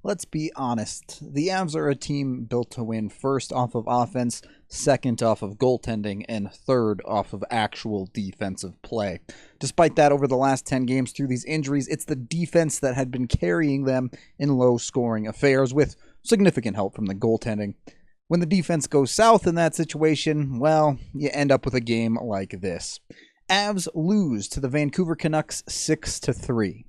Let's be honest, the Avs are a team built to win first off of offense, second off of goaltending, and third off of actual defensive play. Despite that, over the last 10 games through these injuries, it's the defense that had been carrying them in low-scoring affairs with significant help from the goaltending. When the defense goes south in that situation, well, you end up with a game like this. Avs lose to the Vancouver Canucks 6-3.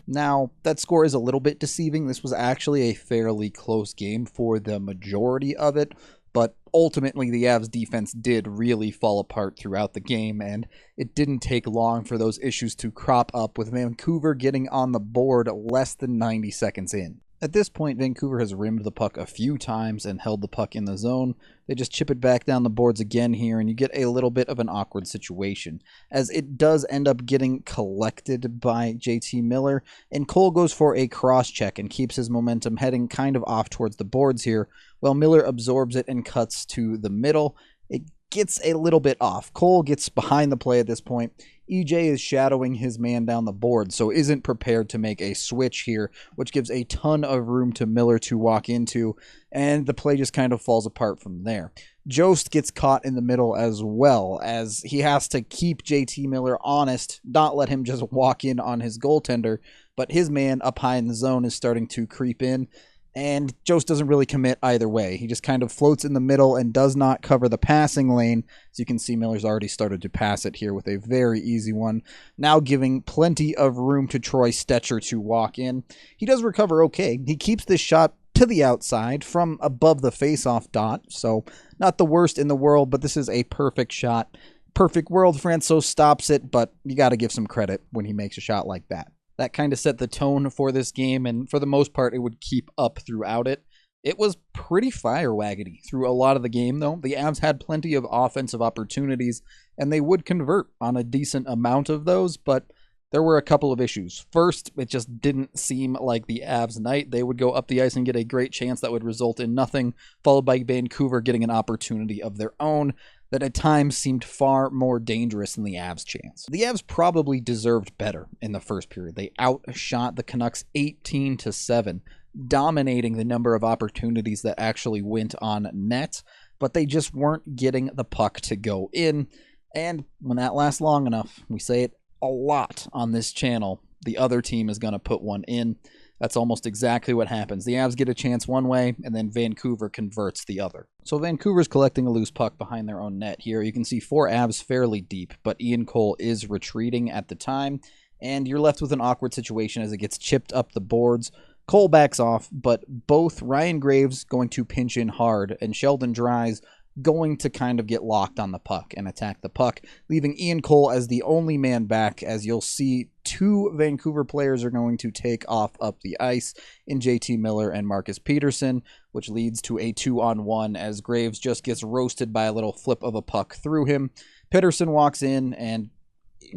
Now, that score is a little bit deceiving. This was actually a fairly close game for the majority of it, but ultimately the Avs defense did really fall apart throughout the game, and it didn't take long for those issues to crop up, with Vancouver getting on the board less than 90 seconds in. At this point, Vancouver has rimmed the puck a few times and held the puck in the zone. They just chip it back down the boards again here, and you get a little bit of an awkward situation, as it does end up getting collected by JT Miller, and Cole goes for a cross-check and keeps his momentum heading kind of off towards the boards here, while Miller absorbs it and cuts to the middle. It gets a little bit off. Cole gets behind the play at this point. EJ is shadowing his man down the board, so isn't prepared to make a switch here, which gives a ton of room to Miller to walk into, and the play just kind of falls apart from there. Jost gets caught in the middle as well, as he has to keep JT Miller honest, not let him just walk in on his goaltender, but his man up high in the zone is starting to creep in, and Jost doesn't really commit either way. He just kind of floats in the middle and does not cover the passing lane. As you can see, Miller's already started to pass it here with a very easy one, now giving plenty of room to Troy Stecher to walk in. He does recover okay. He keeps this shot to the outside from above the face-off dot, so not the worst in the world, but this is a perfect shot. Perfect world, Francouz stops it, but you got to give some credit when he makes a shot like that. That kind of set the tone for this game, and for the most part, it would keep up throughout it. It was pretty fire-waggedy through a lot of the game, though. The Avs had plenty of offensive opportunities, and they would convert on a decent amount of those, but there were a couple of issues. First, it just didn't seem like the Avs' night. They would go up the ice and get a great chance that would result in nothing, followed by Vancouver getting an opportunity of their own that at times seemed far more dangerous than the Avs' chance. The Avs probably deserved better in the first period. They outshot the Canucks 18-7, dominating the number of opportunities that actually went on net, but they just weren't getting the puck to go in. And when that lasts long enough, we say it a lot on this channel, the other team is going to put one in. That's almost exactly what happens. The Avs get a chance one way, and then Vancouver converts the other. So Vancouver's collecting a loose puck behind their own net here. You can see 4 Avs fairly deep, but Ian Cole is retreating at the time, and you're left with an awkward situation as it gets chipped up the boards. Cole backs off, but both Ryan Graves going to pinch in hard, and Sheldon Dries going to kind of get locked on the puck and attack the puck, leaving Ian Cole as the only man back. As you'll see, 2 Vancouver players are going to take off up the ice in JT Miller and Marcus Peterson, which leads to a 2-on-1 as Graves just gets roasted by a little flip of a puck through him. Peterson walks in and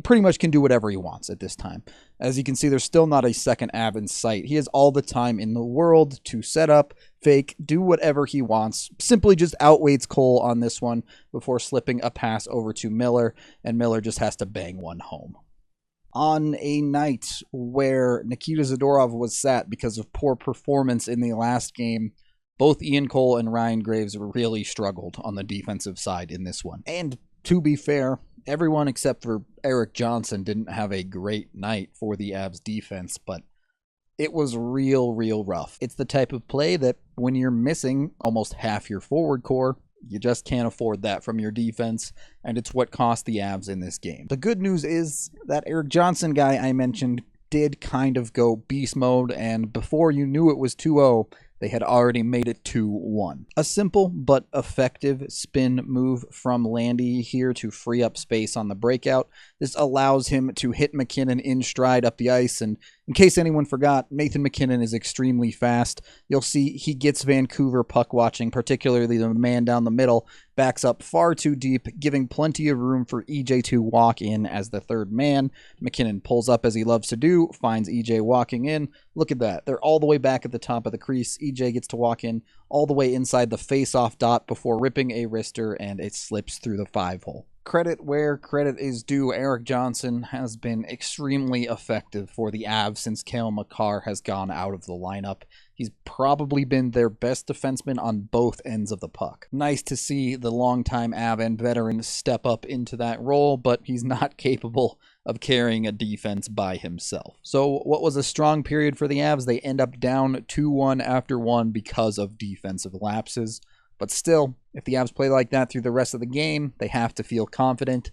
pretty much can do whatever he wants at this time. As you can see, there's still not a second Av in sight. He has all the time in the world to set up, fake, do whatever he wants. Simply just outweighs Cole on this one before slipping a pass over to Miller, and Miller just has to bang one home. On a night where Nikita Zadorov was sat because of poor performance in the last game, both Ian Cole and Ryan Graves really struggled on the defensive side in this one. And to be fair, everyone except for Erik Johnson didn't have a great night for the Avs defense, but it was real rough. It's the type of play that when you're missing almost half your forward core, you just can't afford that from your defense, and it's what cost the Avs in this game. The good news is that Erik Johnson guy I mentioned did kind of go beast mode, and before you knew it was 2-0, they had already made it 2-1. A simple but effective spin move from Landy here to free up space on the breakout. This allows him to hit McKinnon in stride up the ice, and in case anyone forgot, Nathan McKinnon is extremely fast. You'll see he gets Vancouver puck watching, particularly the man down the middle, backs up far too deep, giving plenty of room for EJ to walk in as the third man. MacKinnon pulls up as he loves to do, finds EJ walking in. Look at that. They're all the way back at the top of the crease. EJ gets to walk in all the way inside the face-off dot before ripping a wrister, and it slips through the 5-hole. Credit where credit is due, Erik Johnson has been extremely effective for the Avs since Cale Makar has gone out of the lineup. He's probably been their best defenseman on both ends of the puck. Nice to see the longtime Av and veteran step up into that role, but he's not capable of carrying a defense by himself. So what was a strong period for the Avs? They end up down 2-1 after 1 because of defensive lapses. But still, if the Avs play like that through the rest of the game, they have to feel confident,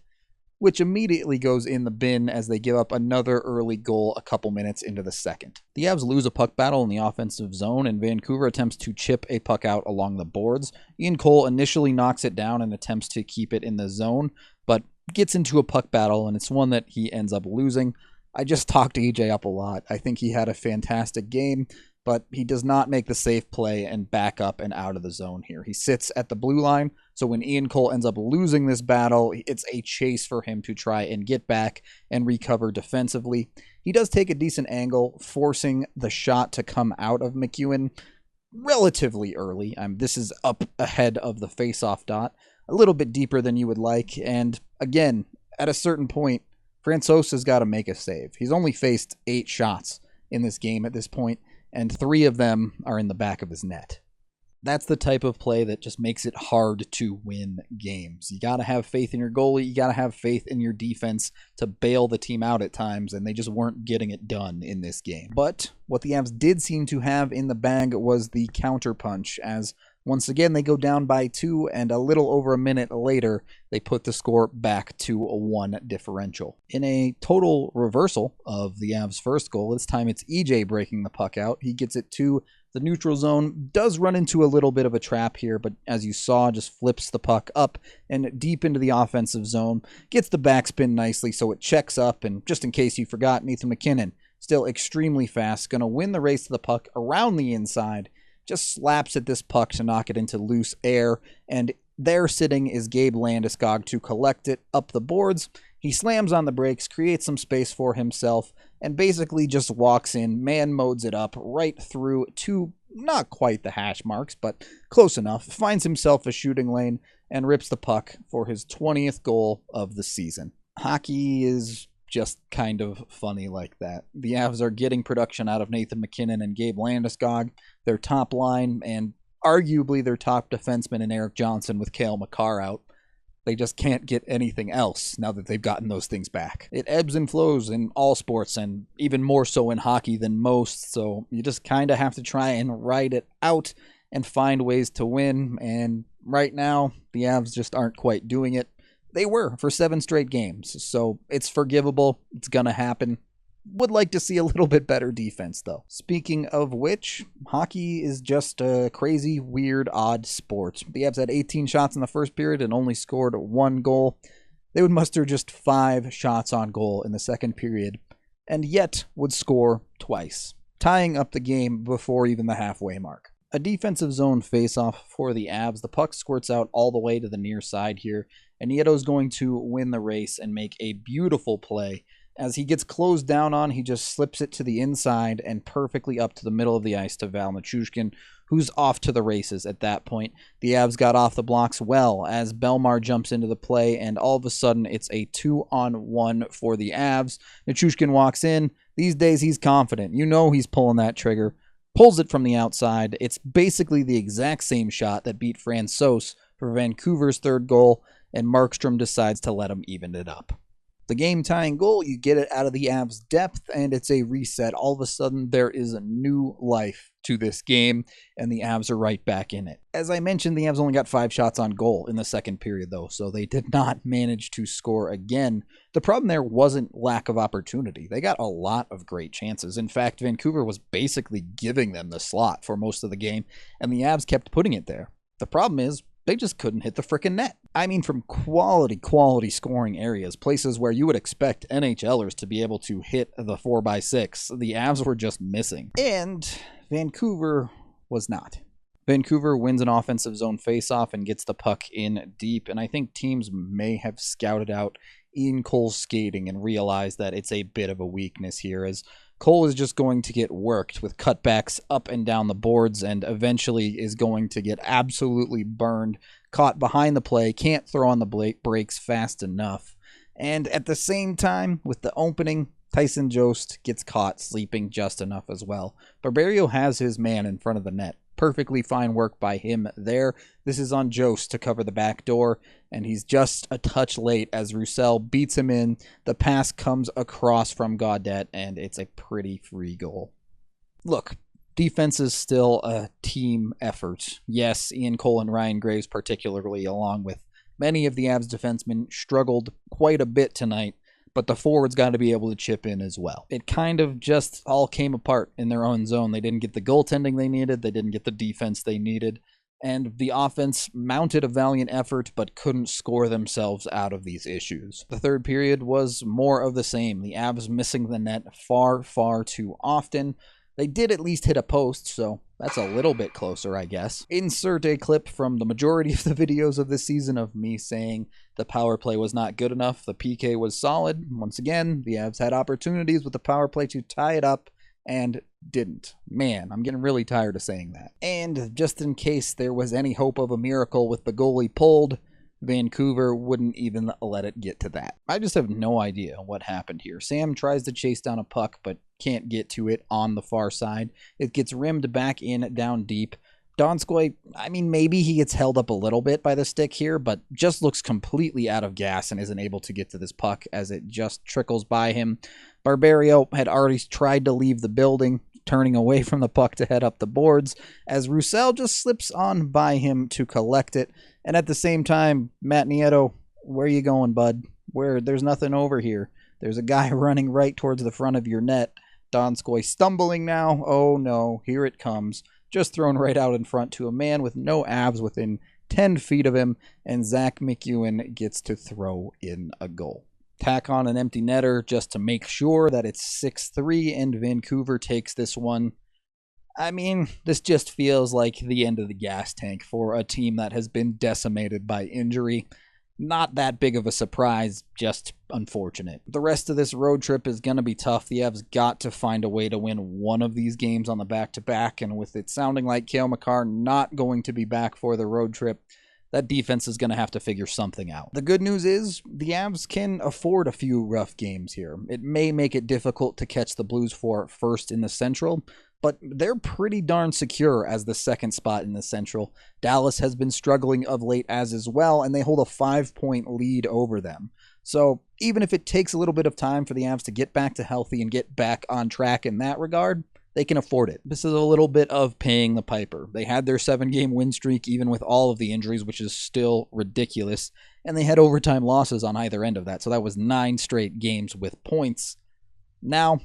which immediately goes in the bin as they give up another early goal a couple minutes into the second. The Avs lose a puck battle in the offensive zone, and Vancouver attempts to chip a puck out along the boards. Ian Cole initially knocks it down and attempts to keep it in the zone, but gets into a puck battle, and it's one that he ends up losing. I just talked EJ up a lot. I think he had a fantastic game, but he does not make the safe play and back up and out of the zone here. He sits at the blue line, so when Ian Cole ends up losing this battle, it's a chase for him to try and get back and recover defensively. He does take a decent angle, forcing the shot to come out of McEwen relatively early. This is up ahead of the face-off dot, a little bit deeper than you would like, and again, at a certain point, Francouz has got to make a save. He's only faced 8 shots in this game at this point, and 3 of them are in the back of his net. That's the type of play that just makes it hard to win games. You got to have faith in your goalie. You got to have faith in your defense to bail the team out at times, and they just weren't getting it done in this game. But what the Avs did seem to have in the bag was the counterpunch, as once again they go down by 2, and a little over a minute later, they put the score back to a 1 differential. In a total reversal of the Avs' first goal, this time it's EJ breaking the puck out. He gets it to the neutral zone, does run into a little bit of a trap here, but as you saw, just flips the puck up and deep into the offensive zone, gets the backspin nicely so it checks up, and just in case you forgot, Nathan MacKinnon, still extremely fast, going to win the race to the puck around the inside, just slaps at this puck to knock it into loose air, and there sitting is Gabe Landeskog to collect it up the boards. He slams on the brakes, creates some space for himself, and basically just walks in, man modes it up right through to not quite the hash marks, but close enough, finds himself a shooting lane, and rips the puck for his 20th goal of the season. Hockey is just kind of funny like that. The Avs are getting production out of Nathan MacKinnon and Gabe Landeskog, their top line, and arguably their top defenseman in Erik Johnson with Cale Makar out. They just can't get anything else now that they've gotten those things back. It ebbs and flows in all sports, and even more so in hockey than most, so you just kind of have to try and ride it out and find ways to win, and right now, the Avs just aren't quite doing it. They were for 7 straight games, so it's forgivable. It's going to happen. Would like to see a little bit better defense, though. Speaking of which, hockey is just a crazy, weird, odd sport. The Avs had 18 shots in the first period and only scored 1 goal. They would muster just 5 shots on goal in the second period, and yet would score twice, tying up the game before even the halfway mark. A defensive zone face-off for the Avs. The puck squirts out all the way to the near side here, and Nieto's going to win the race and make a beautiful play. As he gets closed down on, he just slips it to the inside and perfectly up to the middle of the ice to Val Nichushkin, who's off to the races at that point. The Avs got off the blocks well as Belmar jumps into the play, and all of a sudden it's a 2-on-1 for the Avs. Nichushkin walks in. These days he's confident. You know he's pulling that trigger. Pulls it from the outside. It's basically the exact same shot that beat Francouz for Vancouver's 3rd goal, and Markstrom decides to let him even it up. The game-tying goal, you get it out of the Avs' depth, and it's a reset. All of a sudden, there is a new life to this game, and the Avs are right back in it. As I mentioned, the Avs only got 5 shots on goal in the second period, though, so they did not manage to score again. The problem there wasn't lack of opportunity. They got a lot of great chances. In fact, Vancouver was basically giving them the slot for most of the game, and the Avs kept putting it there. The problem is, they just couldn't hit the frickin' net. I mean, from quality scoring areas, places where you would expect NHLers to be able to hit the 4x6, the Avs were just missing. And Vancouver was not. Vancouver wins an offensive zone faceoff and gets the puck in deep, and I think teams may have scouted out Ian Cole's skating and realized that it's a bit of a weakness here, as Cole is just going to get worked with cutbacks up and down the boards and eventually is going to get absolutely burned, caught behind the play, can't throw on the brakes fast enough. And at the same time, with the opening, Tyson Jost gets caught sleeping just enough as well. Barberio has his man in front of the net. Perfectly fine work by him there. This is on Jost to cover the back door, and he's just a touch late as Roussel beats him in. The pass comes across from Gaudette, and it's a pretty free goal. Look, defense is still a team effort. Yes, Ian Cole and Ryan Graves particularly, along with many of the Avs defensemen, struggled quite a bit tonight, but the forwards got to be able to chip in as well. It kind of just all came apart in their own zone. They didn't get the goaltending they needed. They didn't get the defense they needed. And the offense mounted a valiant effort, but couldn't score themselves out of these issues. The third period was more of the same. The Avs missing the net far, far too often. They did at least hit a post, so that's a little bit closer, I guess. Insert a clip from the majority of the videos of this season of me saying the power play was not good enough. The PK was solid. Once again, the Avs had opportunities with the power play to tie it up and didn't. Man, I'm getting really tired of saying that. And just in case there was any hope of a miracle with the goalie pulled, Vancouver wouldn't even let it get to that. I just have no idea what happened here. Sam tries to chase down a puck, but can't get to it on the far side. It gets rimmed back in down deep. Donskoy, I mean, maybe he gets held up a little bit by the stick here, but just looks completely out of gas and isn't able to get to this puck as it just trickles by him. Barberio had already tried to leave the building, turning away from the puck to head up the boards, as Roussel just slips on by him to collect it. And at the same time, Matt Nieto, where you going, bud? There's nothing over here. There's a guy running right towards the front of your net. Donskoy stumbling now. Oh no, here it comes. Just thrown right out in front to a man with no abs within 10 feet of him, and Zach McEwen gets to throw in a goal. Tack on an empty netter just to make sure that it's 6-3 and Vancouver takes this one. I mean, this just feels like the end of the gas tank for a team that has been decimated by injury. Not that big of a surprise, just unfortunate. The rest of this road trip is going to be tough. The Avs got to find a way to win one of these games on the back-to-back, and with it sounding like Cale Makar not going to be back for the road trip, that defense is going to have to figure something out. The good news is the Avs can afford a few rough games here. It may make it difficult to catch the Blues for first in the Central, but they're pretty darn secure as the second spot in the Central. Dallas has been struggling of late as well, and they hold a 5-point lead over them. So even if it takes a little bit of time for the Avs to get back to healthy and get back on track in that regard, they can afford it. This is a little bit of paying the piper. They had their 7-game win streak even with all of the injuries, which is still ridiculous, and they had overtime losses on either end of that, so that was 9 straight games with points. Now,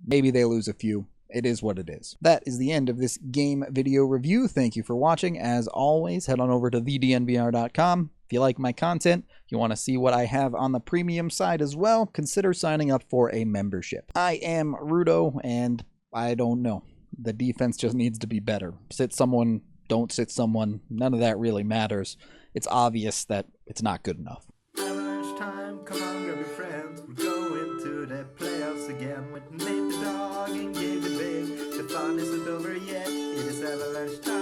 maybe they lose a few. It is what it is. That is the end of this game video review. Thank you for watching. As always, head on over to thednvr.com. If you like my content, you want to see what I have on the premium side as well, consider signing up for a membership. I am Rudo, and I don't know. The defense just needs to be better. Sit someone, don't sit someone. None of that really matters. It's obvious that it's not good enough. Avalanche time, come on, grab your friends. We're going to the playoffs again with Nate the dog and Gabe the big. The fun isn't over yet. It is Avalanche time.